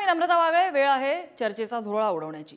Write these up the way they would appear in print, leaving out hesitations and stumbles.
मी नम्रता वागळे। वेळ आहे चर्चेचा धुरळा उडवण्याची।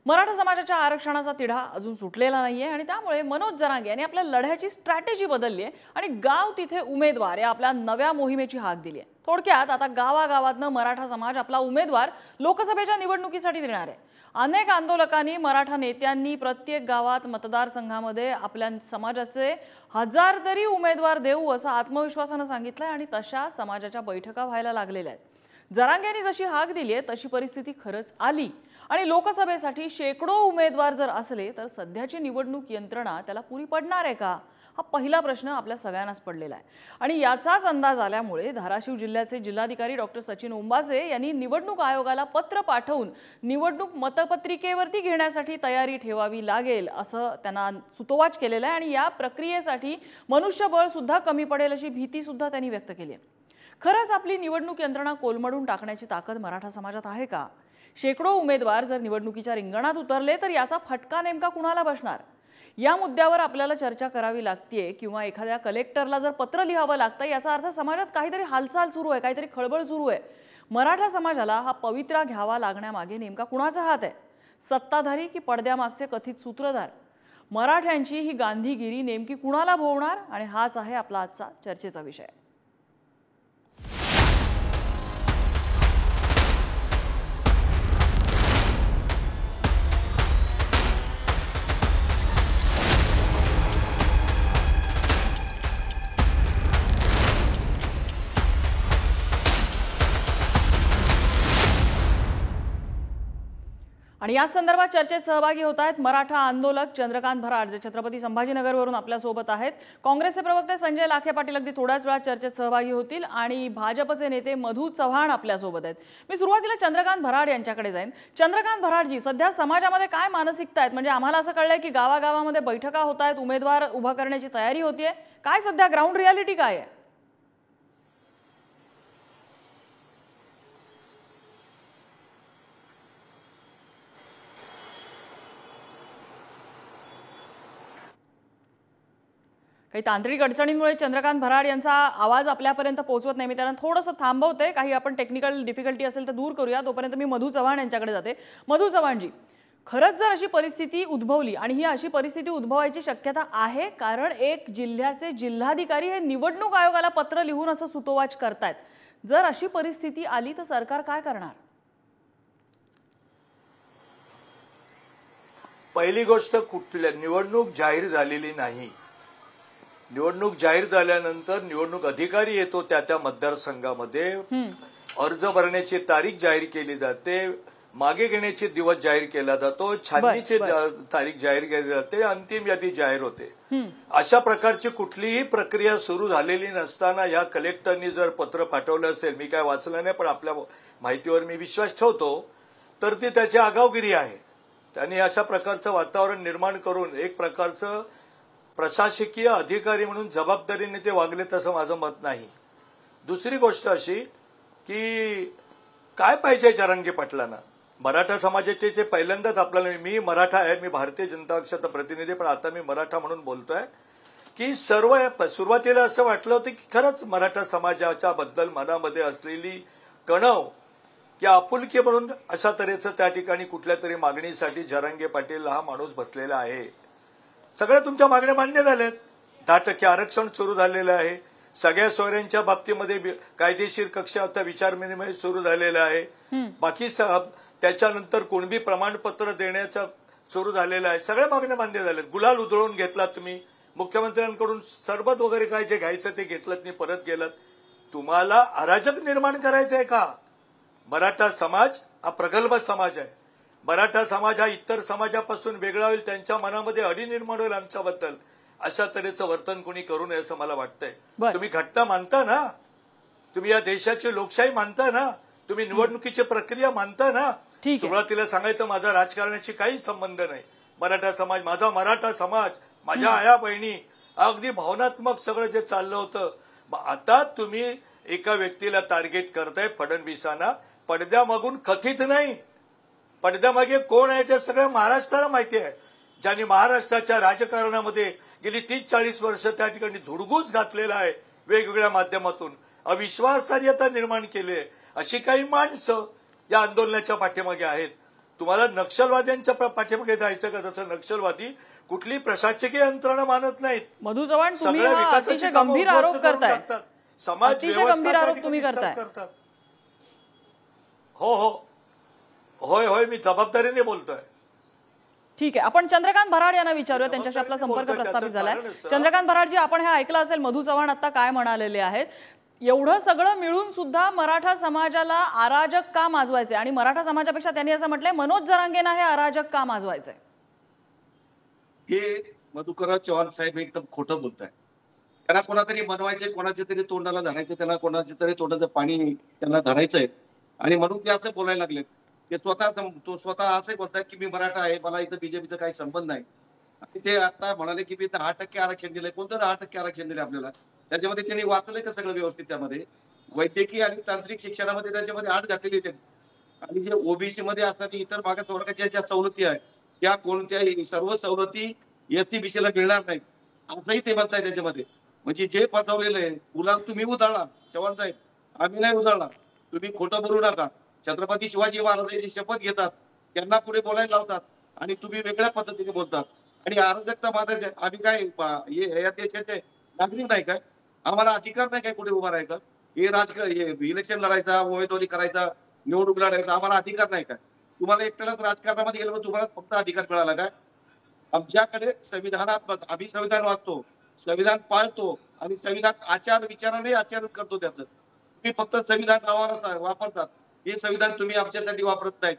मराठा समाजाच्या आरक्षणाचा तिढा अजून सुटलेला नाहीये आणि त्यामुळे मनोज जरांगे यांनी आपल्या लढ्याची स्ट्रॅटेजी बदलली आहे आणि गाव तिथे उमेदवार या आपल्या नव्या मोहिमेची हाक दिली आहे। थोडक्यात आता गावागावातनं मराठा समाज आपला उमेदवार लोकसभेच्या निवडणुकीसाठी देणार आहे। अनेक आंदोलकांनी मराठा नेत्यांनी प्रत्येक गावात मतदारसंघामध्ये आपल्या समाजाचे 1000 तरी उमेदवार देऊ असं आत्मविश्वासाने सांगितलंय आणि तशा समाजाच्या बैठका व्हायला लागलेल्या आहेत। जरांगेंनी जशी हाक दिली आहे तशी परिस्थिती खरंच आली आणि लोकसभेसाठी शेकडो उमेदवार जर असले तर सध्याची निवडणूक यंत्रणा त्याला पुरी पडणार आहे का, हा पहिला प्रश्न आपल्या सगळ्यांनाच पडलेला आहे। आणि याचाच अंदाज आल्यामुळे धाराशिव जिल्ह्याचे जिल्हाधिकारी डॉक्टर सचिन ओंबासे यांनी निवडणूक आयोगाला पत्र पाठवून निवडणूक मतपत्रिकेवरती घेण्यासाठी तयारी ठेवावी लागेल असं त्यांना सुतोवाच केलेलं आहे आणि या प्रक्रियेसाठी मनुष्यबळ सुद्धा कमी पडेल अशी भीती सुद्धा त्यांनी व्यक्त केली आहे। खरंच आपली निवडणूक यंत्रणा कोलमडून टाकण्याची ताकद मराठा समाजात आहे का? शेकडो उमेदवार जर निवडणुकीच्या रिंगणात उतरले तर याचा फटका नेमका कुणाला बसणार? या मुद्द्यावर आपल्याला चर्चा करावी लागते किंवा एखाद्या कलेक्टरला जर पत्र लिहावं लागतं याचा अर्थ समाजात काहीतरी हालचाल सुरू आहे, काहीतरी खळबळ सुरू आहे। मराठा समाजाला हा पवित्रा घ्यावा लागण्यामागे नेमका कुणाचा हात आहे? सत्ताधारी की पडद्यामागचे कथित सूत्रधार? मराठ्यांची ही गांधीगिरी नेमकी कुणाला भोवणार? आणि हाच आहे आपला आजचा चर्चेचा विषय। आणि याच संदर्भात चर्चेत सहभागी होत आहेत मराठा आंदोलक चंद्रकांत भराड जे छत्रपती संभाजीनगरवरून आपल्या सोबत आहेत। काँग्रेसचे प्रवक्ते संजय लाखे पाटील अगदी थोड्याच वेळात चर्चेत सहभागी होतील आणि भाजपचे नेते मधू चव्हाण आपल्या सोबत आहेत। मी सुरुवातीला चंद्रकांत भराड यांच्याकडे जाईन। चंद्रकांत भराडजी, सध्या समाजामध्ये काय मानसिकता आहे? म्हणजे आम्हाला असं कळलंय की गावागावामध्ये बैठका होत आहेत, उमेदवार उभा करण्याची तयारी होतीये, काय सध्या ग्राउंड रियालिटी काय आहे? काही तांत्रिक अडचणींमुळे चंद्रकांत भराड यांचा आवाज आपल्यापर्यंत पोहोचवत नाही। मी त्यांना थोडंसं थांबवते, काही आपण टेक्निकल डिफिकल्टी असेल तर दूर करूया। तोपर्यंत मी मधू चव्हाण यांच्याकडे जाते। मधू चव्हाणजी, खरंच जर अशी परिस्थिती उद्भवली आणि ही अशी परिस्थिती उद्भवायची शक्यता आहे, कारण एक जिल्ह्याचे जिल्हाधिकारी हे निवडणूक आयोगाला पत्र लिहून असं सुतोवाच करतायत, जर अशी परिस्थिती आली तर सरकार काय करणार? पहिली गोष्ट, कुठल्या निवडणूक जाहीर झालेली नाही। निवडणूक जाहीर झाल्यानंतर निवडणूक अधिकारी येतो त्या मतदारसंघामध्ये, अर्ज भरण्याची तारीख जाहीर केली जाते, मागे घेण्याचे दिवस जाहीर केला जातो, छाननीची तारीख जाहीर केली जाते, अंतिम यादी जाहीर होते। अशा प्रकारची कुठलीही प्रक्रिया सुरू झालेली नसताना या कलेक्टरनी जर पत्र पाठवलं असेल, मी काय वाचलं नाही पण आपल्या माहितीवर मी विश्वास ठेवतो, तर ती त्याची आगाऊगिरी आहे। त्यांनी अशा प्रकारचं वातावरण निर्माण करून एक प्रकारचं प्रशासकीय अधिकारी म्हणून जबाबदारीने ते वागले तसं माझं मत नाही। दुसरी गोष्ट अशी की काय पाहिजे जरांगे पाटलांना? मराठा समाजाचे ते पहिल्यांदाच आपल्याला, मी मराठा आहे, मी भारतीय जनता पक्षाचा प्रतिनिधी, पण आता मी मराठा म्हणून बोलतोय की सुरुवातीला असं वाटलं होतं की खरंच मराठा समाजाच्या बद्दल मनामध्ये असलेली कणव की आपुलकी म्हणून अशा तऱ्हेचं त्या ठिकाणी कुठल्या तरी मागणीसाठी जरांगे पाटील हा माणूस बसलेला आहे। सगळ्या तुमच्या मागण्या मान्य झाल्यात, 10% आरक्षण सुरू झालेलं आहे, सगळ्या सोयऱ्यांच्या बाबतीमध्ये कायदेशीर कक्षाचा विचारविनिमय सुरू झालेला आहे, बाकी त्याच्यानंतर कुणबी प्रमाणपत्र देण्याचा सुरू झालेलं आहे, सगळ्या मागण्या मान्य झाल्यात। गुलाल उधळून घेतलात तुम्ही, मुख्यमंत्र्यांकडून सरबत वगैरे काय जे घ्यायचं ते घेतलं नाही, परत गेलात। तुम्हाला अराजक निर्माण करायचं आहे का? मराठा समाज हा प्रगल्भ समाज आहे, मराठा समाज हा इतर समाजापासून वेगळा होईल, त्यांच्या मनामध्ये अडी निर्माण होईल आमच्याबद्दल, अशा तऱ्हेचं वर्तन कोणी करू नये असं मला वाटतंय। तुम्ही घटना मानता ना, तुम्ही या देशाची लोकशाही मानता ना, तुम्ही निवडणुकीची प्रक्रिया मानता ना। सुरुवातीला सांगायचं माझा राजकारणाशी काही संबंध नाही, मराठा समाज माझा, मराठा समाज माझ्या आया बहिणी, अगदी भावनात्मक सगळं जे चाललं होतं। आता तुम्ही एका व्यक्तीला टार्गेट करताय, फडणवीसांना, पडद्यामागून कथित नाही, पडद्यामागे कोण आहे ते सगळ्या महाराष्ट्राला माहिती आहे, ज्यांनी महाराष्ट्राच्या राजकारणामध्ये गेली 30-40 वर्ष त्या ठिकाणी धुडगूस घातलेला आहे, वेगवेगळ्या माध्यमातून अविश्वासार्हता निर्माण केली आहे। अशी काही माणसं या आंदोलनाच्या पाठीमागे आहेत. तुम्हाला नक्षलवाद्यांच्या पाठीमागे जायचं का? तसं नक्षलवादी कुठली प्रशासकीय यंत्रणा मानत नाहीत. मधू चव्हाण, तुम्ही सगळ्या हा विकासाची अतिशय कामं गंभीर उद्ध्वस्त आरोप करून करताय. टाकतात. समाज अतिशय व्यवस्था गंभीर त्या आरोप ठिकाणी तुम्ही disturb करताय. करतात. हो हो होय होय, मी जबाबदारीने बोलतोय. ठीक आहे, आपण चंद्रकांत भराड यांना विचारूया. त्यांच्याशी आपला संपर्क प्रस्थापित झालाय. चंद्रकांत भराडजी, आपण हे ऐकलं असेल मधू चव्हाण आता काय म्हणालेले आहेत. एवढं सगळं मिळून सुद्धा मराठा समाजाला अराजक का माजवायचे, आणि मराठा समाजापेक्षा त्यांनी असं म्हटलंय मनोज जरांगेंना हे अराजक का माजवायचंय? हे मधुकरराव चव्हाण साहेब एकदम खोटं बोलताय. त्यांना कोणातरी बनवायचंय, कोणाच्या तरी तोंडाला धरायचं, त्यांना कोणाच्या तरी तोंडाचं पाणी त्यांना धरायचंय आणि म्हणून ते असं बोलायला लागले. ते स्वतः असं बोलतात की मी मराठा आहे, मला इथं बीजेपीचा काही संबंध नाही. आणि ते आता म्हणाले की मी 10% आरक्षण दिलंय. कोणतं 10% आरक्षण दिले आपल्याला? त्याच्यामध्ये त्यांनी वाचलंय का सगळं व्यवस्थित? त्यामध्ये वैद्यकीय आणि तांत्रिक शिक्षणामध्ये त्याच्यामध्ये आठ घातलेली त्यांनी. आणि जे ओबीसी मध्ये असतात इतर मागास वर्गाच्या ज्या सवलती आहेत त्या कोणत्याही सर्व सवलती एससी-बीसीला मिळणार नाही असंही ते म्हणताय त्याच्यामध्ये. म्हणजे जे फसवलेलं आहे गुलाल तुम्ही उधळला चव्हाण साहेब, आम्ही नाही उधळला. तुम्ही खोटं बोलू नका. छत्रपती शिवाजी महाराजांची शपथ घेतात, त्यांना पुढे बोलायला लावतात आणि तुम्ही वेगळ्या पद्धतीने बोलतात. आणि अराजकता मात्र आम्ही काय या देशाचे नागरिक नाही काय? आम्हाला अधिकार नाही काय कुठे उभा राहायचा? हे राजकारण, इलेक्शन लढायचा, उमेदवारी करायचा, निवडणूक लढायचा, आम्हाला अधिकार नाही काय? तुम्हाला एकट्यालाच राजकारणामध्ये गेलं तुम्हाला फक्त अधिकार मिळाला काय? आमच्याकडे संविधानात्मक, आम्ही संविधान वाचतो, संविधान पाळतो आणि संविधान आचार विचाराने आचरण करतो. त्याचं तुम्ही फक्त संविधान नावाला वापरतात. हे संविधान तुम्ही आमच्यासाठी वापरत नाहीत.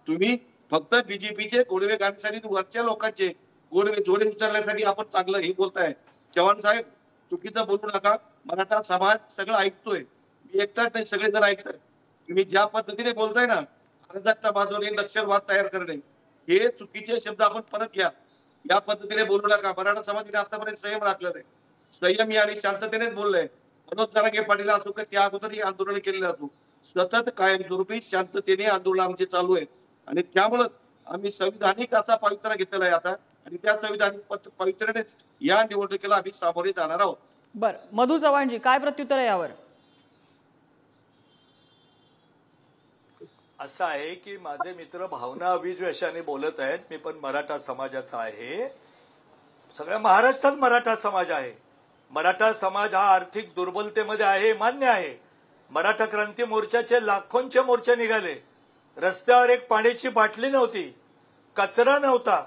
तुम्ही फक्त बीजेपीचे गोडवे गाण्यासाठी, वरच्या लोकांचे गोडवे जोडे उचलण्यासाठी आपण चांगलं हे बोलताय. चव्हाण साहेब चुकीचं बोलू नका. मराठा समाज सगळं ऐकतोय, मी एकटाच नाही, सगळे जण ऐकताय. तुम्ही ज्या पद्धतीने बोलताय ना, अराजकता माजवणे, नक्षलवाद तयार करणे, हे चुकीचे शब्द आपण परत घ्या. या पद्धतीने बोलू नका. मराठा समाजाने आतापर्यंत संयम राखला नाही. संयमी आणि शांततेनेच बोललंय. मनोज जरांगे पाटील असो की त्या अगोदरही आंदोलन केलेलं असो, सतत कायमस्वरूपी शांततेने आंदोलन आमचे चालू आहे. आणि त्यामुळेच आम्ही संविधानिक असा पवित्रा घेतलेला आहे आता, आणि त्या संविधानिक पवित्र्यानेच या निवडणुकीला आम्ही सामोरे जाणार आहोत. बरं, मधू चव्हाणजी काय प्रत्युत्तर आहे यावर? असं आहे की माझे मित्र भावना अभिद्वेषाने बोलत आहेत. मी पण मराठा समाजाचा आहे. सगळ्या महाराष्ट्रात मराठा समाज आहे. मराठा समाज हा आर्थिक दुर्बलतेमध्ये आहे, मान्य आहे. मराठा क्रांती मोर्चाचे लाखोंचे मोर्चे निघाले. रस्त्यावर एक पाण्याची बाटली नव्हती, कचरा नव्हता,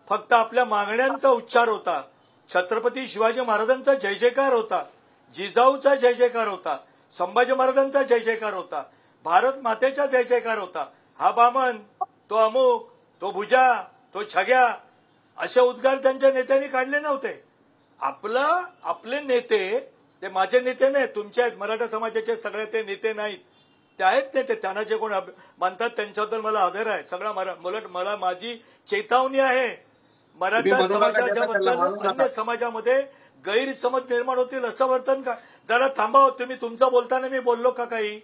फक्त आपल्या मागण्यांचा उच्चार होता. छत्रपती शिवाजी महाराजांचा जय जयकार होता, जिजाऊचा जय जयकार होता, संभाजी महाराजांचा जय जयकार होता, भारत मातेचा जय जयकार होता. हा बामन, तो अमुक, तो भुजा, तो छग्या, असे उद्गार त्यांच्या नेत्यांनी काढले नव्हते. आपले नेते, ते माझे नेते नाही, तुमचे आहेत, मराठा समाजाचे सगळे ते नेते नाहीत, ते आहेत नेते. त्यांना जे कोण मानतात त्यांच्याबद्दल मला आदर आहे. सगळा मला माझी चेतावणी आहे. मराठा समाजाच्या बद्दल अन्य समाजामध्ये गैरसमज निर्माण होतील असं वर्तन का? जरा थांबा, तुम्ही तुमचं बोलताना मी बोललो का काही?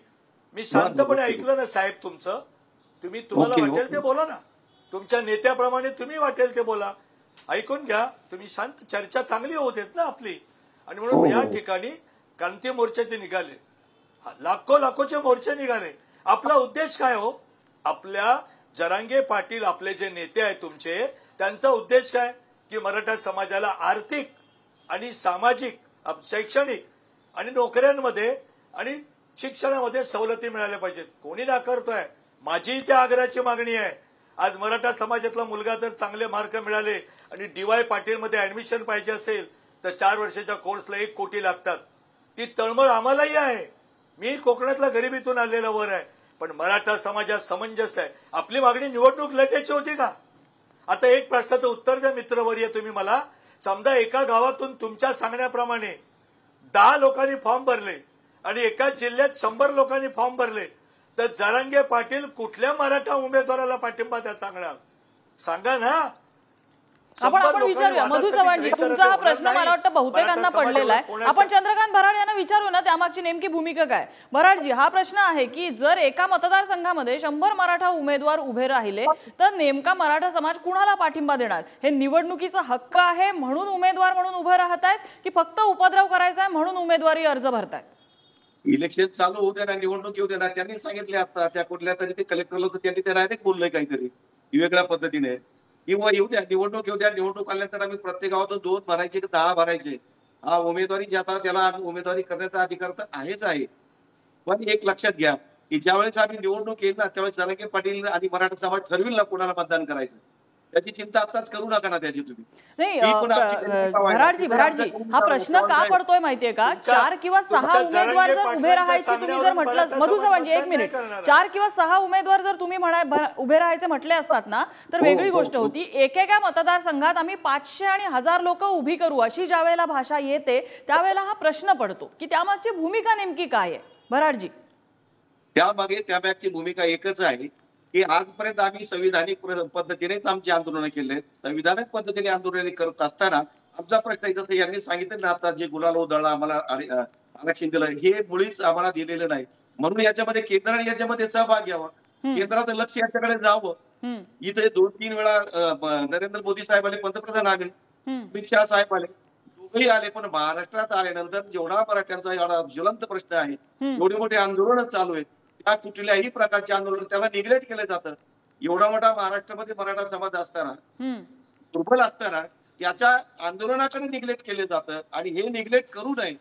मी शांतपणे ऐकलं ना साहेब तुमचं. तुम्हाला वाटेल ते बोला ना, तुमच्या नेत्याप्रमाणे तुम्ही वाटेल ते बोला. ऐकून घ्या, तुम्ही शांत, चर्चा चांगली होत आहेत ना आपली. आणि म्हणून या ठिकाणी क्रांती मोर्चाचे निघाले, लाखोचे मोर्चे निघाले. आपला उद्देश काय हो? आपल्या जरांगे पाटील, आपले जे नेते आहेत तुमचे, त्यांचा उद्देश काय की मराठा समाजाला आर्थिक आणि सामाजिक, शैक्षणिक आणि नोकऱ्यांमध्ये आणि शिक्षणामध्ये सवलती मिळाल्या पाहिजेत. कोणी नाकारतोय? माझी त्या आग्रहाची मागणी आहे. आज मराठा समाजातला मुलगा जर चांगले मार्क मिळाले आणि DY पाटील मध्ये ऍडमिशन पाहिजे असेल तर 4 वर्षाच्या कोर्सला 1 कोटी लागतात. ती तळमळ आम्हालाही आहे. मी कोकणातल्या गरिबीतून आलेला वर आहे, पण मराठा समाजात समंजस आहे. आपली मागणी निवडणूक लढण्याची होती का? आता एक प्रश्नाचं उत्तर द्या मित्रवर्य तुम्ही मला. समजा एका गावातून तुमच्या सांगण्याप्रमाणे 10 लोकांनी फॉर्म भरले आणि एका जिल्ह्यात 100 लोकांनी फॉर्म भरले, तर जरांगे पाटील कुठल्या मराठा उमेदवाराला पाठिंबा द्या सांगणार? सांगा ना. आपण विचारूया मधू चव्हाणजी, तुमचा हा प्रश्न मला वाटतं बहुतेकांना पडलेला आहे. आपण चंद्रकांत भराड यांना विचारू ना, त्यामागची नेमकी भूमिका काय? भराडजी, हा प्रश्न आहे की जर एका मतदारसंघामध्ये 100 मराठा उमेदवार उभे राहिले तर नेमका मराठा समाज कुणाला पाठिंबा देणार? हे निवडणुकीचा हक्क आहे म्हणून उमेदवार म्हणून उभे राहतायत की फक्त उपद्रव करायचा आहे म्हणून उमेदवारी अर्ज भरतायत? इलेक्शन चालू होऊ दे ना, निवडणूक येऊ दे ना, त्यांनी सांगितले आता त्या कुठल्या तरी ते कलेक्टरला, तर त्यांनी ते डायरेक्ट बोललंय काहीतरी वेगळ्या पद्धतीने, किंवा येऊ द्या निवडणूक येऊ द्या, निवडणूक आल्यानंतर आम्ही प्रत्येक गावातून 2 भरायचे की 10 भरायचे, हा उमेदवारी ज्याचा त्याला उमेदवारी करण्याचा अधिकार तर आहेच आहे. पण एक लक्षात घ्या की ज्यावेळेस आम्ही निवडणूक येईल ना, त्यावेळेस जरांगे पाटील आणि मराठा समाज ठरविल ना कोणाला मतदान करायचं. त्याची चिंता आताच करू नका ना त्याची तुम्ही. नाही ही पण आमची भूमिका आहे. भराडजी हा प्रश्न का पडतोय माहितीये का, 4 किंवा 6 उमेदवार जर उभे राहायचे तुम्ही जर म्हटलं, मधू चव्हाणजी एक मिनिट, 4 किंवा 6 उमेदवार जर तुम्ही उभे राहायचे म्हटले असतात ना, तर वेगळी गोष्ट होती. एकेका मतदारसंघात आम्ही 500 आणि 1000 लोक उभी करू अशी ज्या वेळेला भाषा येते त्यावेळेला हा प्रश्न पडतो की त्यामागची भूमिका नेमकी काय आहे. भराडजी त्यामागे त्यामागची भूमिका एकच आहे की आजपर्यंत आम्ही संविधानिक पद्धतीनेच आमची आंदोलनं केले. संविधानिक पद्धतीने आंदोलन करत असताना आमचा प्रश्न जसं यांनी सांगितलं ना, आता जे गुलाल उधळला आम्हाला आरक्षण दिलं, हे मुळीच आम्हाला दिलेलं नाही. म्हणून याच्यामध्ये केंद्राने याच्यामध्ये सहभाग घ्यावा, केंद्राचं लक्ष याच्याकडे जावं. इथे 2-3 वेळा नरेंद्र मोदी साहेब आले, पंतप्रधान आले, अमित शहा साहेब आले, दोघेही आले. पण महाराष्ट्रात आल्यानंतर जेवढा मराठ्यांचा एवढा ज्वलंत प्रश्न आहे, एवढे मोठे आंदोलन चालू आहेत, त्या कुठल्याही प्रकारचे आंदोलन त्याला निग्लेक्ट केलं जातं. एवढा मोठा महाराष्ट्रामध्ये मराठा समाज असताना, दुर्बल असताना त्याच्या आंदोलनाकडे निग्लेक्ट केले जातं. आणि हे निग्लेक्ट करू नये,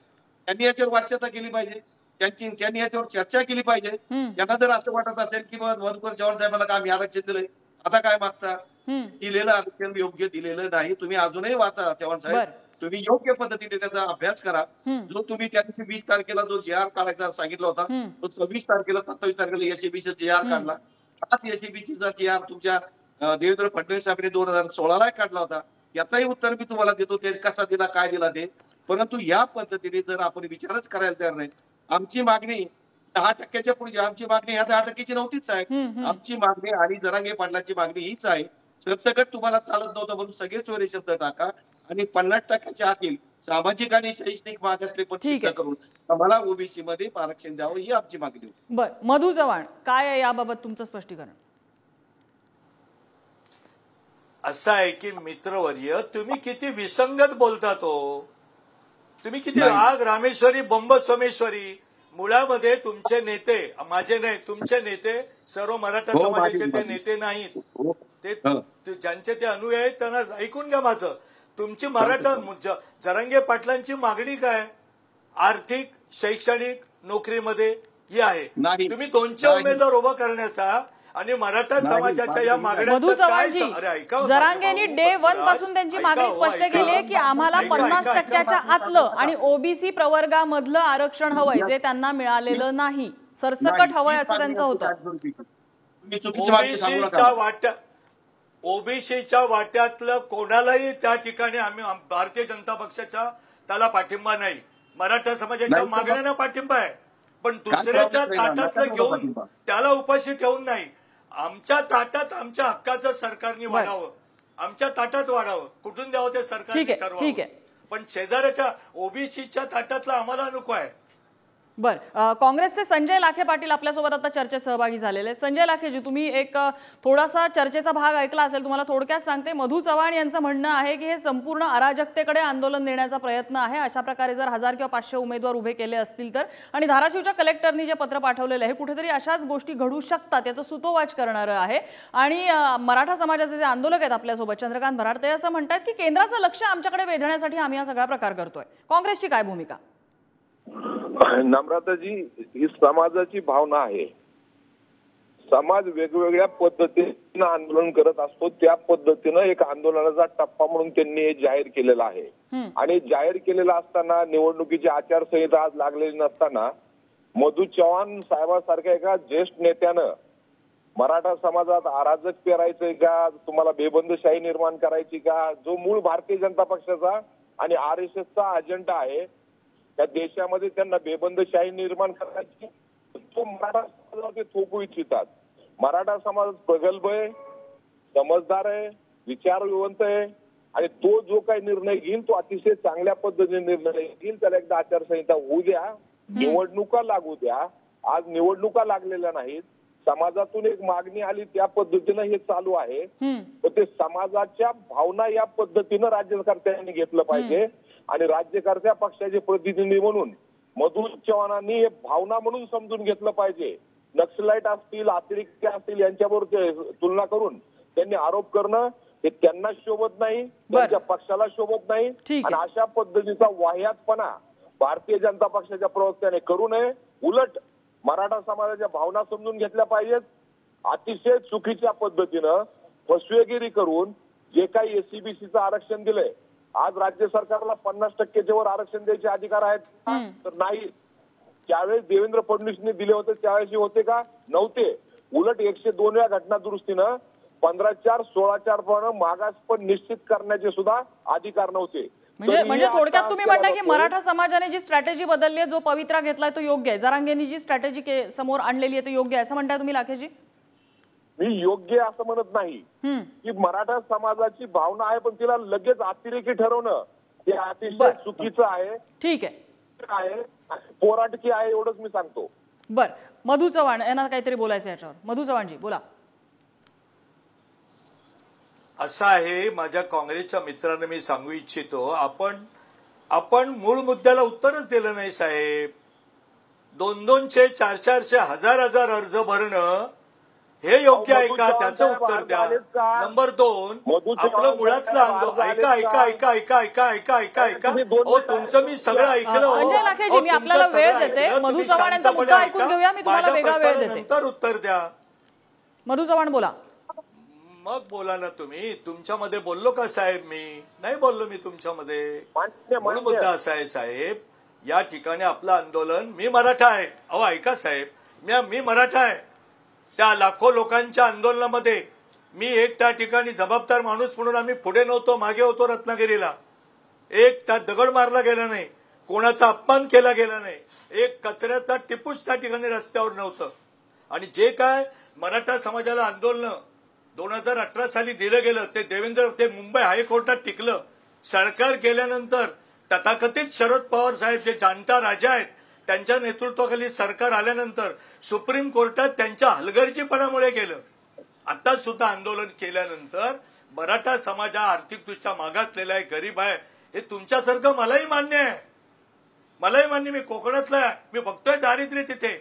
त्यांनी याच्यावर वाच्यता केली पाहिजे, त्यांनी याच्यावर चर्चा केली पाहिजे. त्यांना जर असं वाटत असेल की मधुकर चव्हाण साहेबांना काय आम्ही आरक्षण दिलंय, आता काय मागता, दिलेलं आरक्षण योग्य दिलेलं नाही. तुम्ही अजूनही वाचा चव्हाण साहेब, तुम्ही योग्य पद्धतीने त्याचा अभ्यास करा. जो तुम्ही त्या दिवशी 20 तारखेला जो JR काढायचा सांगितला होता, तो 26 तारखेला 27 तारखेला SABचा JR काढला. हाच SABचा JR तुमच्या देवेंद्र फडणवीस साहेबांनी 2016ला काढला होता. याचाही उत्तर मी तुम्हाला देतो, ते कसा दिला काय दिला ते. परंतु या पद्धतीने जर आपण विचारच करायला तयार नाही, आमची मागणी 10% पुढे, आमची मागणी ह्या 10%ची नव्हतीच आहे. आमची मागणी आणि जरांगे पाटलांची मागणी हीच आहे, सरसकट तुम्हाला चालत नव्हतं म्हणून सगळे चोरी शब्द टाका आणि 50% आतील सामाजिक आणि शैक्षणिक मागासले पण सिद्ध करून आम्हाला ओबीसी मध्ये आरक्षण द्यावं, ही आमची मागणी. बर, मधू चव्हाण काय आहे याबाबत तुमचं स्पष्टीकरण? असं आहे की मित्रवर्य, तुम्ही किती विसंगत बोलतात हो. तुम्ही किती आग रामेश्वरी बंब सोमेश्वरी. मुळामध्ये तुमचे नेते, माझे नाही, तुमचे नेते सर्व मराठा समाजाचे ते नेते नाहीत. ते ज्यांचे ते अनुयायी आहेत त्यांना ऐकून घ्या माझं. तुमची मराठा जरांगे पाटलांची मागणी काय, आर्थिक शैक्षणिक नोकरीमध्ये ही आहे. तुम्ही 200 उमेदवार उभा करण्याचा आणि मराठा समाजाच्या या मागण्या काय, जरांगेंनी डे 1 पासून त्यांची मागणी स्पष्ट केली आहे की आम्हाला 50% आतलं आणि ओबीसी प्रवर्गामधलं आरक्षण हवंय, जे त्यांना मिळालेलं नाही. सरसकट हवंय असं त्यांचं होतं. ओबीसीच्या वाट्यातलं कोणालाही त्या ठिकाणी आम्ही भारतीय जनता पक्षाच्या त्याला पाठिंबा नाही. मराठा समाजाच्या मागण्यांना पाठिंबा आहे, पण दुसऱ्याच्या ताटातलं घेऊन त्याला उपाशी ठेवून नाही. आमच्या ताटात आमच्या हक्काचं सरकारने वाढावं, आमच्या ताटात वाढावं, कुठून द्यावं ते सरकारने ठरवावं. पण शेजाऱ्याच्या ओबीसीच्या ताटातलं आम्हाला नको आहे. बर, काँग्रेसचे संजय लाखे पाटील आपल्यासोबत आता चर्चेत सहभागी झालेले आहेत. संजय लाखेजी, तुम्ही एक थोडासा चर्चेचा भाग ऐकला असेल, तुम्हाला थोडक्यात सांगते. मधू चव्हाण यांचं म्हणणं आहे की हे संपूर्ण अराजकतेकडे आंदोलन नेण्याचा प्रयत्न आहे. अशा प्रकारे जर 1000 किंवा 500 उमेदवार उभे केले असतील तर, आणि धाराशिवच्या कलेक्टरनी जे पत्र पाठवलेलं आहे कुठेतरी अशाच गोष्टी घडू शकतात याचं सुतोवाच करणारं आहे. आणि मराठा समाजाचे जे आंदोलक आहेत आपल्यासोबत, चंद्रकांत भराड, ते असं म्हणतात की केंद्राचं लक्ष आमच्याकडे वेधण्यासाठी आम्ही हा सगळा प्रकार करतोय. काँग्रेसची काय भूमिका? नम्रताजी, ही समाजाची भावना आहे. समाज वेगवेगळ्या पद्धतीनं आंदोलन करत असतो, त्या पद्धतीनं एक आंदोलनाचा टप्पा म्हणून त्यांनी जाहीर केलेला आहे. आणि जाहीर केलेला असताना निवडणुकीची आचारसंहिता आज लागलेली नसताना मधू चव्हाण साहेबांसारख्या एका ज्येष्ठ नेत्यानं मराठा समाजात अराजक पेरायचंय का, तुम्हाला बेबंदशाही निर्माण करायची का, जो मूळ भारतीय जनता पक्षाचा आणि RSSचा अजेंडा आहे, त्या देशामध्ये त्यांना बेबंदशाही निर्माण करायची, तो मराठा समाजामध्ये थोपू इच्छितात. मराठा समाज प्रगल्भ आहे, समजदार आहे, विचारवंत आहे आणि तो जो काही निर्णय घेईल तो अतिशय चांगल्या पद्धतीने निर्णय घेईल. त्याला एकदा आचारसंहिता होऊ द्या, निवडणुका लागू द्या. आज निवडणुका लागलेल्या नाहीत, समाजातून एक मागणी आली त्या पद्धतीनं हे चालू आहे. तर ते समाजाच्या भावना या पद्धतीनं राज्यकर्त्यांनी घेतलं पाहिजे आणि राज्यकर्त्या पक्षाचे प्रतिनिधी म्हणून मधु चव्हाणांनी हे भावना म्हणून समजून घेतलं पाहिजे. नक्सलाईट असतील, अतिरेकी असतील यांच्याबरोबर तुलना करून त्यांनी आरोप करणं हे त्यांना शोभत नाही, त्यांच्या पक्षाला शोभत नाही. आणि अशा पद्धतीचा वाह्यातपणा भारतीय जनता पक्षाच्या प्रवक्त्याने करू नये. उलट मराठा समाजाच्या भावना समजून घेतल्या पाहिजेत. अतिशय चुकीच्या पद्धतीनं फसवेगिरी करून जे काही एससीबीसीचं आरक्षण दिलंय, आज राज्य सरकारला 50%च्या वर आरक्षण द्यायचे अधिकार आहेत तर नाही. त्यावेळेस देवेंद्र फडणवीसने दिले होते त्यावेळेस होते का? नव्हते. उलट 102व्या घटना दुरुस्तीनं 15/4 16/4 प्रमाणे मागासपण निश्चित करण्याचे सुद्धा अधिकार नव्हते. म्हणजे थोडक्यात तुम्ही म्हणता की मराठा समाजाने जी स्ट्रॅटेजी बदलली आहे, जो पवित्रा घेतलाय तो योग्य आहे, जरांगेंनी जी स्ट्रॅटेजी समोर आणलेली आहे तो योग्य आहे असं म्हणताय तुम्ही लाखेजी? मी योग्य असं म्हणत नाही की मराठा समाजाची भावना आहे पण तिला लगेच अतिरेकी ठरवणं हे अतिशय चुकीचं आहे. ठीक आहे, पोराटकी आहे एवढंच मी सांगतो. बर, मधु चव्हाण यांना काहीतरी बोलायचं याच्यावर. मधु चव्हाणजी बोला. असं आहे, माझ्या काँग्रेसच्या मित्रांना मी सांगू इच्छितो, आपण मूळ मुद्द्याला उत्तरच दिलं नाही साहेब. 200-200, 400, 1000 अर्ज भरणं हे योग्य आहे का? त्याचं उत्तर द्या. नंबर 2, आपलं मुळातलं आंदोलन ऐका ऐका ऐका ऐका ऐका ऐका ऐका ऐका हो, तुमचं मी सगळं ऐकलं. संजय लाखेजी, मी आपल्याला वेळ देते. मधु चव्हाण यांचा मुद्दा ऐकून घेऊया, मी तुम्हाला वेगळा वेळ देते. नंतर उत्तर द्या. मधु चव्हाण बोला. मग बोला ना तुम्ही. तुमच्यामध्ये बोललो का साहेब? मी नाही बोललो. मी तुमच्यामध्ये मूळ मुद्दा असा आहे साहेब, या ठिकाणी आपलं आंदोलन, मी मराठा आहे. अहो ऐका साहेब, मी मराठा आहे. त्या लाखो लोकांच्या आंदोलनामध्ये मी एक त्या ठिकाणी जबाबदार माणूस म्हणून आम्ही पुढे नव्हतो, मागे होतो. रत्नागिरीला एक त्या दगड मारला गेला नाही, कोणाचा अपमान केला गेला नाही, एक कचऱ्याचा टिपूस त्या ठिकाणी रस्त्यावर नव्हतं. आणि जे काय मराठा समाजाला आंदोलन 2018 साली दिलं गेलं ते मुंबई हायकोर्टात टिकलं. सरकार गेल्यानंतर तथाकथित शरद पवार साहेब जे जाणता राजा आहेत त्यांच्या नेतृत्वाखाली सरकार आल्यानंतर सुप्रीम कोर्टात त्यांच्या हलगर्जीपणामुळे गेलं. आता सुद्धा आंदोलन केल्यानंतर मराठा समाज हा आर्थिकदृष्ट्या मागासलेला आहे, गरीब आहे, हे तुमच्यासारखं मलाही मान्य आहे. मी कोकणातला आहे, मी बघतोय दारिद्र्य तिथे.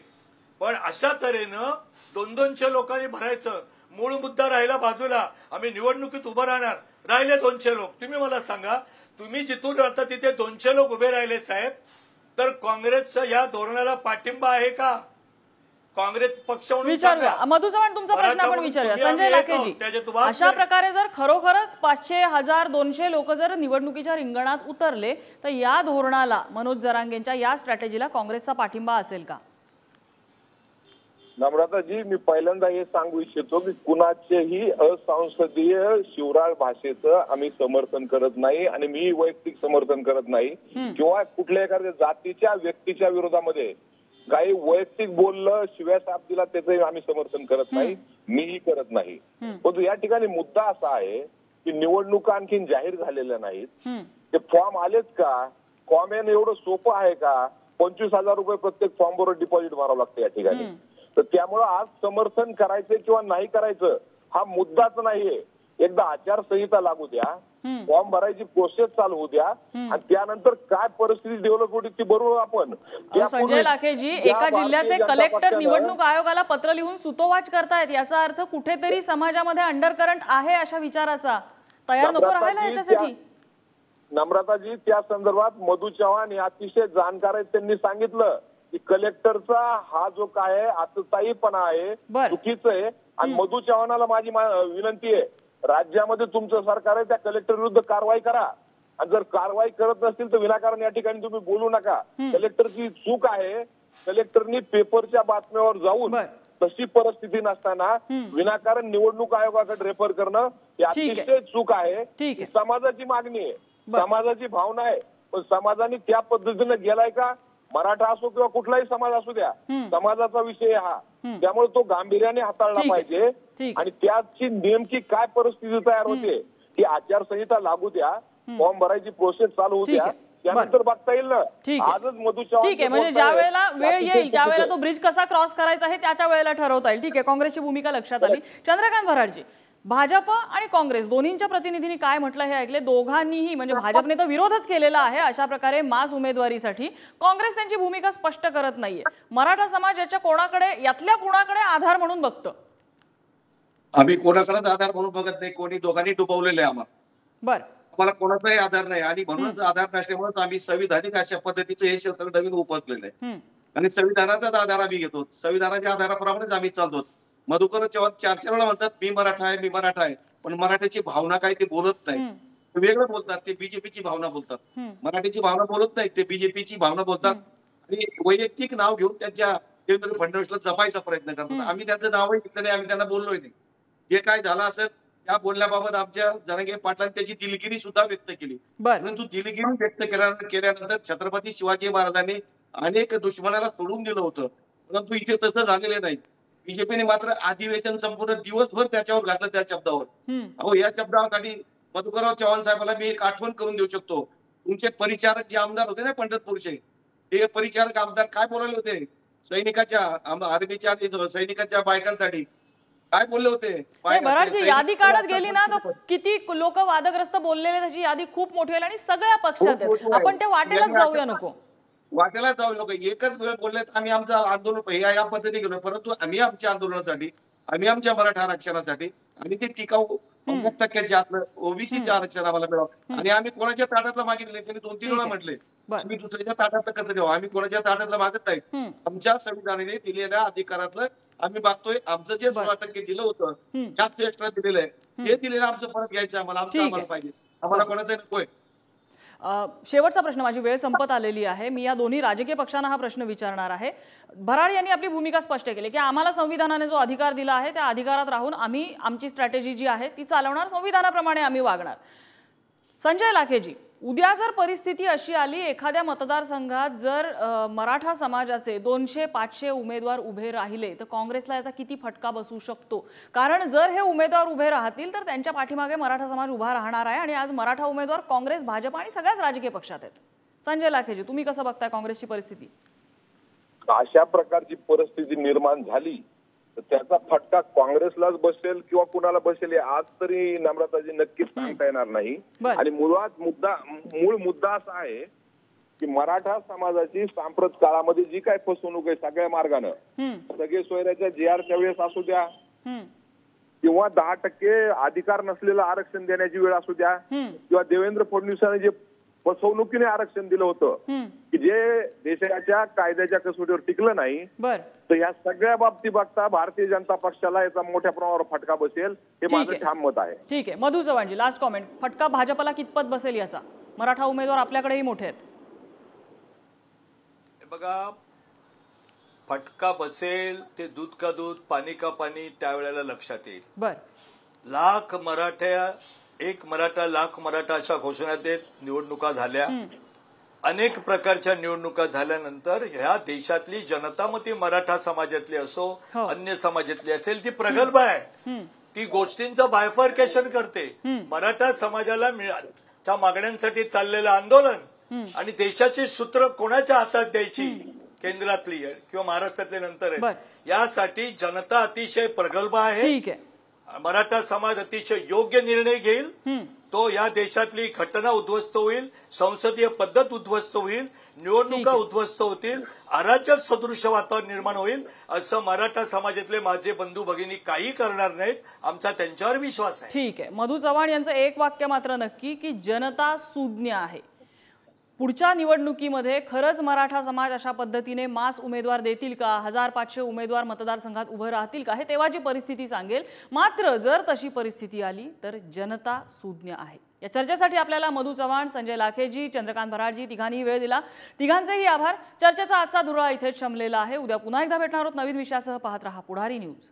पण अशा तऱ्हेनं 200 लोकांनी भरायचं, मूळ मुद्दा राहिला बाजूला. आम्ही निवडणुकीत उभं राहणार, राहिले 200 लोक. तुम्ही मला सांगा, तुम्ही जिथून राहता तिथे 200 लोक उभे राहिले साहेब, तर काँग्रेसचं या धोरणाला पाठिंबा आहे का? काँग्रेस पक्ष विचारूया. मधु चव्हाण, तुमचा प्रश्न आपण विचारूया. संजय लाखेजी, अशा प्रकारे जर खरोखरच 500, 1000, 200 लोक जर निवडणुकीच्या रिंगणात उतरले तर या धोरणाला, मनोज जरांगेंच्या या स्ट्रॅटेजीला काँग्रेसचा पाठिंबा असेल का? नम्रताजी, मी पहिल्यांदा हे सांगू इच्छितो की कुणाचेही असंसदीय शिवराळ भाषेचं आम्ही समर्थन करत नाही आणि मी वैयक्तिक समर्थन करत नाही किंवा कुठल्या एखाद्या जातीच्या व्यक्तीच्या विरोधामध्ये काही वैयक्तिक बोललं, शिव्या साप दिला त्याचंही आम्ही समर्थन करत नाही, मीही करत नाही. परंतु या ठिकाणी मुद्दा असा आहे की निवडणुका आणखीन जाहीर झालेल्या नाहीत. ते फॉर्म आलेच का? फॉर्म येणं एवढं सोपं आहे का? 25,000 रुपये प्रत्येक फॉर्मवर डिपॉझिट भरावं लागतं या ठिकाणी. तर त्यामुळं आज समर्थन करायचं किंवा नाही करायचं हा मुद्दाच नाहीये. एकदा आचारसंहिता लागू द्या, फॉर्म भरायची प्रोसेस चालू होऊ द्या आणि त्यानंतर काय परिस्थिती डेव्हलप होती ती बरोबर आपण. संजय लाखेजी, एका जिल्ह्याचे कलेक्टर निवडणूक आयोगाला पत्र लिहून सुतोवाच करतायत, याचा अर्थ कुठेतरी समाजामध्ये अंडरकरंट आहे अशा विचाराचा. तयार नको राहायला याच्यासाठी? नम्रताजी, त्या संदर्भात मधु चव्हाण हे अतिशय जाणकार आहेत. त्यांनी सांगितलं की कलेक्टरचा हा जो काय आहे आतताईपणा आहे, चुकीचं आहे. आणि मधु चव्हाणाला माझी विनंती आहे, राज्यामध्ये तुमचं सरकार आहे, त्या कलेक्टर विरुद्ध कारवाई करा. आणि जर कारवाई करत नसतील तर विनाकारण या ठिकाणी तुम्ही बोलू नका. कलेक्टरची चूक आहे. कलेक्टरनी पेपरच्या बातम्यावर जाऊन तशी परिस्थिती नसताना विनाकारण निवडणूक आयोगाकडे रेफर करणं ही अतिशय चूक आहे. समाजाची मागणी आहे, समाजाची भावना आहे, पण समाजाने त्या पद्धतीने गेलाय का? मराठा असो किंवा कुठलाही समाज असू द्या, समाजाचा विषय हा. त्यामुळे तो गांभीर्याने हाताळला पाहिजे. आणि त्याची नेमकी काय परिस्थिती तयार होते ती आचारसंहिता लागू द्या, फॉर्म भरायची प्रोसेस चालू होऊ द्या, त्यानंतर बघता येईल ना. आजच मधु चव्हाण, ठीक आहे, म्हणजे ज्या वेळेला वेळ येईल त्यावेळेला तो ब्रिज कसा क्रॉस करायचा आहे त्या वेळेला ठरवता येईल. ठीक आहे, काँग्रेसची भूमिका लक्षात आली. चंद्रकांत भराडजी, भाजप आणि काँग्रेस दोन्हींच्या प्रतिनिधींनी काय म्हटलं हे ऐकले? दोघांनीही म्हणजे भाजपने तर विरोधच केलेला आहे अशा प्रकारे मास उमेदवारीसाठी. काँग्रेस त्यांची भूमिका स्पष्ट करत नाहीये. मराठा समाज यातल्या कोणाकडे आधार म्हणून बघतं? आम्ही कोणाकडेच आधार म्हणून बघत नाही. कोणी दोघांनी डुबवलेलं आहे आम्हाला. बरं, आम्हाला कोणाचाही आधार नाही आणि म्हणूनच आधार नसल्यामुळे आम्ही संविधानिक अशा पद्धतीचं हे शस्त्र नवीन उपसलेलं आहे आणि संविधानाचाच आधार आम्ही घेतो. संविधानाच्या आधाराप्रमाणेच आम्ही चालतो. मधुकर चव्हाण 4 वेळा म्हणतात मी मराठा आहे, मी मराठा आहे, पण मराठ्याची भावना काय ते बोलत नाही. वेगळं बोलतात. ते बीजेपीची भावना बोलतात. मराठीची भावना बोलत नाही, ते बीजेपीची भावना बोलतात आणि वैयक्तिक नाव घेऊन त्यांच्या देवेंद्र फडणवीसला जपायचा प्रयत्न करतात. आम्ही त्यांचं नावही घेतलं नाही, आम्ही त्यांना बोललोय नाही. जे काय झालं असेल त्या बोलण्याबाबत आमच्या जरांगे पाटलांनी त्याची दिलगिरी सुद्धा व्यक्त केली. परंतु दिलगिरी व्यक्त केल्यानंतर छत्रपती शिवाजी महाराजांनी अनेक दुश्मनाला सोडून दिलं होतं, परंतु इथे तसं झालेलं नाही. बीजेपीने मात्र अधिवेशन संपूर्ण दिवसभर त्याच्यावर घातलं, त्या शब्दावर. अहो, या शब्दासाठी मधुकरराव चव्हाण साहेबांना मी एक आठवण करून देऊ शकतो. तुमचे परिचारक जे आमदार होते ना पंढरपूरचे, ते परिचारक आमदार काय बोलायले होते सैनिकाच्या आर्मीच्या सैनिकाच्या बायकांसाठी काय बोलले होते? बराचशी यादी काढत गेली ना तर किती लोक वादग्रस्त बोललेले, त्याची यादी खूप मोठी होईल आणि सगळ्या पक्षात आहेत. आपण त्या वाटेलाच जाऊया नको. वाटेला जाऊ नको. एकच वेळ बोलले आम्ही आमचं आंदोलन या पद्धतीने गेलो, परंतु आम्ही आमच्या आंदोलनासाठी, आम्ही आमच्या मराठा आरक्षणासाठी आणि ते टिकाऊ 50% आतलं ओबीसीचे आरक्षण आम्हाला मिळावं आणि आम्ही कोणाच्या ताटातलं मागितले. त्यांनी 2-3 वेळा म्हटले आम्ही दुसऱ्याच्या ताटातलं कसं देऊ, आम्ही कोणाच्या ताटातलं मागत नाही. आमच्या संविधानाने दिलेल्या अधिकारातलं आम्ही मागतोय. आमचं जे 16% दिलं होतं, जास्त एक्स्ट्रा दिलेलं आहे, हे दिलेलं आमचं परत घ्यायचं आम्हाला. आम्हाला पाहिजे, आम्हाला कोणाचं नकोय. शेवटचा प्रश्न, माझी वेळ संपत आलेली आहे. मी या दोन्ही राजकीय पक्षांना हा प्रश्न विचारणार आहे. भराड यांनी आपली भूमिका स्पष्ट केली की आम्हाला संविधानाने जो अधिकार दिला आहे त्या अधिकारात राहून आम्ही आमची स्ट्रॅटेजी जी आहे ती चालवणार, संविधानाप्रमाणे आम्ही वागणार. संजय लाखेजी, उद्या जर परिस्थिती अशी आली, एखाद्या मतदारसंघात जर मराठा समाजाचे 200-500 उमेदवार उभे राहिले तर काँग्रेसला याचा किती फटका बसू शकतो? कारण जर हे उमेदवार उभे राहतील तर त्यांच्या पाठीमागे मराठा समाज उभा राहणार आहे आणि आज मराठा उमेदवार काँग्रेस, भाजप आणि सगळ्याच राजकीय पक्षात आहेत. संजय लाखेजी, तुम्ही कसं बघताय काँग्रेसची परिस्थिती? अशा प्रकारची परिस्थिती निर्माण झाली तर त्याचा फटका काँग्रेसलाच बसेल किंवा कुणाला बसेल आज तरी नम्रताजी नक्कीच सांगता येणार नाही. आणि मूळ मुद्दा असा आहे की मराठा समाजाची सांप्रत काळामध्ये जी काय फसवणूक आहे सगळ्या मार्गानं, सगळे सोयऱ्याच्या JR वेळेस असू द्या किंवा 10% अधिकार नसलेलं आरक्षण देण्याची वेळ असू द्या किंवा देवेंद्र फडणवीसांनी जे फसवणुकीने आरक्षण दिलं होतं की जे देशाच्या कायद्याच्या कसोटीवर टिकलं नाही, तर या सगळ्या बाबतीत बघता भारतीय जनता पक्षाला याचा मोठ्या प्रमाणावर फटका बसेल, हे माझं ठाम मत आहे. ठीक आहे, मधु चव्हाणजी, लास्ट कॉमेंट. फटका भाजपला कितपत बसेल याचा? मराठा उमेदवार आपल्याकडेही मोठे आहेत. बघा, फटका बसेल ते दूध का दूध पाणी का पाणी त्यावेळेला लक्षात येईल. लाख मराठा, एक मराठा लाख मराठा अशा घोषणा देत निवडणुका झाल्या. अनेक प्रकारच्या निवडणुका झाल्यानंतर ह्या देशातली जनता, मग ती मराठा समाजातली असो अन्य समाजातली असेल, ती प्रगल्भ आहे. ती गोष्टींचं बायफर्केशन करते. मराठा समाजाला त्या मागण्यांसाठी चाललेलं आंदोलन आणि देशाची सूत्र कोणाच्या हातात द्यायची, केंद्रातली किंवा महाराष्ट्रातली नंतर आहे, यासाठी जनता अतिशय प्रगल्भ आहे. मराठा समाज अतिशय योग्य निर्णय घेईल. तो या देशातली घटना उद्ध्वस्त होईल, संसदीय पद्धत उद्ध्वस्त होईल, निवडणुका उद्ध्वस्त होतील, अराजक सदृश वातावरण निर्माण होईल. असं मराठा समाजातले माझे बंधू भगिनी काही करणार नाहीत. आमचा त्यांच्यावर विश्वास आहे. ठीक आहे. मधु चव्हाण यांचं एक वाक्य मात्र नक्की की जनता सुज्ञ आहे. पुढच्या निवडणुकीमध्ये खरंच मराठा समाज अशा पद्धतीने मास उमेदवार देतील का, 1500 उमेदवार मतदारसंघात उभं राहतील का, हे तेव्हाची परिस्थिती सांगेल. मात्र जर तशी परिस्थिती आली तर जनता सुज्ञ आहे. या चर्चेसाठी आपल्याला मधु चव्हाण, संजय लाखेजी, चंद्रकांत भराडजी तिघांनीही वेळ दिला. तिघांचेही आभार. चर्चेचा आजचा धुरळा इथेच शमलेला आहे. उद्या पुन्हा एकदा भेटणार आहोत नवीन विषयासह. पाहत रहा पुढारी न्यूज.